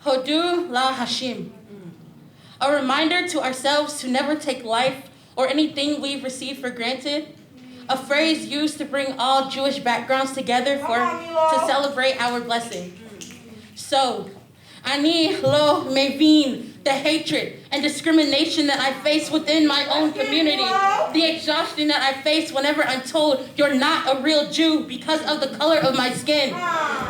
Hodu la Hashim. A reminder to ourselves to never take life or anything we've received for granted. A phrase used to bring all Jewish backgrounds together to celebrate our blessing. So, Ani lo mevin, the hatred and discrimination that I face within my own community, the exhaustion that I face whenever I'm told you're not a real Jew because of the color of my skin.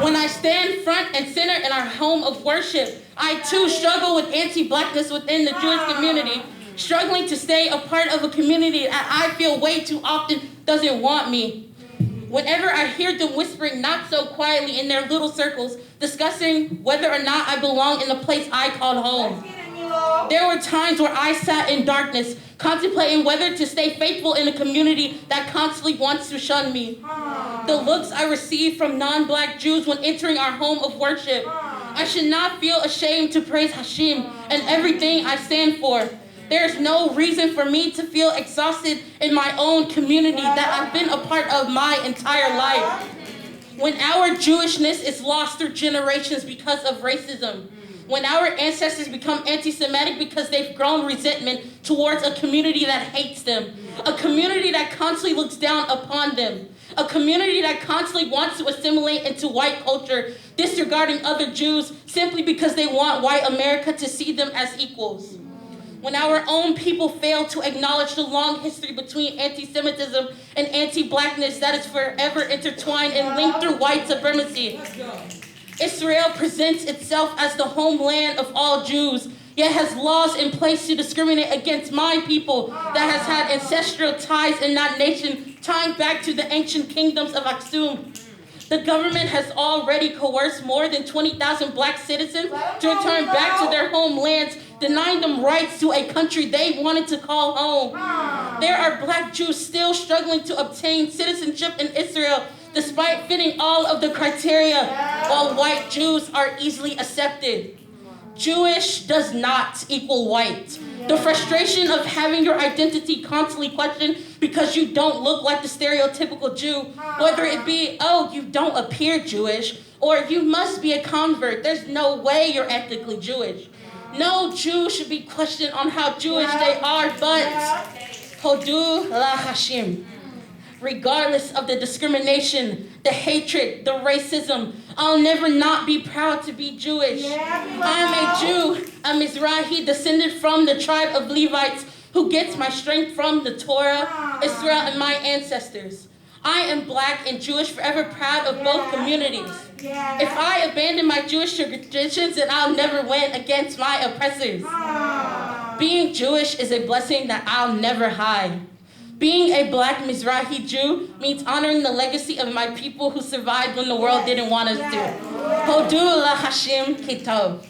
When I stand front and center in our home of worship, I too struggle with anti-blackness within the Jewish community, struggling to stay a part of a community that I feel way too often doesn't want me. Whenever I hear them whispering not so quietly in their little circles, discussing whether or not I belong in the place I called home. There were times where I sat in darkness, contemplating whether to stay faithful in a community that constantly wants to shun me. The looks I received from non-black Jews when entering our home of worship. I should not feel ashamed to praise Hashem and everything I stand for. There's no reason for me to feel exhausted in my own community that I've been a part of my entire life. When our Jewishness is lost through generations because of racism, when our ancestors become anti-Semitic because they've grown resentment towards a community that hates them, a community that constantly looks down upon them, a community that constantly wants to assimilate into white culture, disregarding other Jews simply because they want white America to see them as equals. When our own people fail to acknowledge the long history between anti-Semitism and anti-blackness that is forever intertwined and linked through white supremacy. Israel presents itself as the homeland of all Jews, yet has laws in place to discriminate against my people that has had ancestral ties in that nation, tying back to the ancient kingdoms of Aksum. The government has already coerced more than 20,000 black citizens to return back to their homelands, denying them rights to a country they wanted to call home. There are black Jews still struggling to obtain citizenship in Israel, despite fitting all of the criteria, while white Jews are easily accepted. Jewish does not equal white. The frustration of having your identity constantly questioned because you don't look like the stereotypical Jew, whether it be, oh, you don't appear Jewish, or you must be a convert. There's no way you're ethnically Jewish. No Jew should be questioned on how Jewish they are, but Hodu la Hashim. Regardless of the discrimination, the hatred, the racism, I'll never not be proud to be Jewish. I'm a Jew, a Mizrahi descended from the tribe of Levites who gets my strength from the Torah, Israel, and my ancestors. I am black and Jewish, forever proud of both communities. If I abandon my Jewish traditions, then I'll never win against my oppressors. Being Jewish is a blessing that I'll never hide. Being a black Mizrahi Jew means honoring the legacy of my people who survived when the world didn't want us to. Hodu la Hashim Kitov.